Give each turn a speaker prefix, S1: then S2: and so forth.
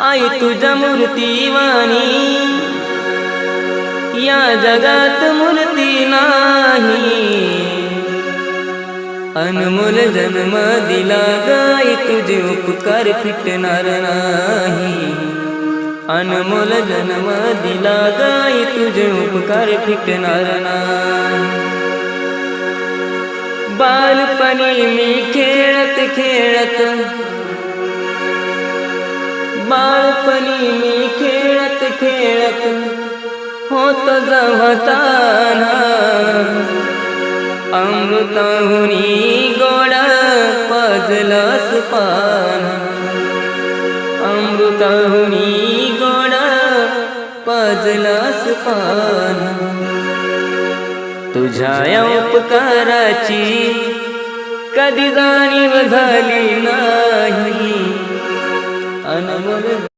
S1: आई तुझ्या मूर्तीवाणी या जगात मूर्ती नाही। अनमोल जन्म दिला गाई तुझे उपकार फिटणार नाही। अनमोल जन्म दिला गाई तुझे उपकार फिटणार नाही। बालपणी मी खेळत खेळत बालपणी मी खेळत खेळत होत जवताना अमृताहुनी गोड पाजलंस पान। अमृताहुनी गोड पाजलंस पान। तुझ्या उपकाराची कधी जाणीव झाली नाही। अनमोल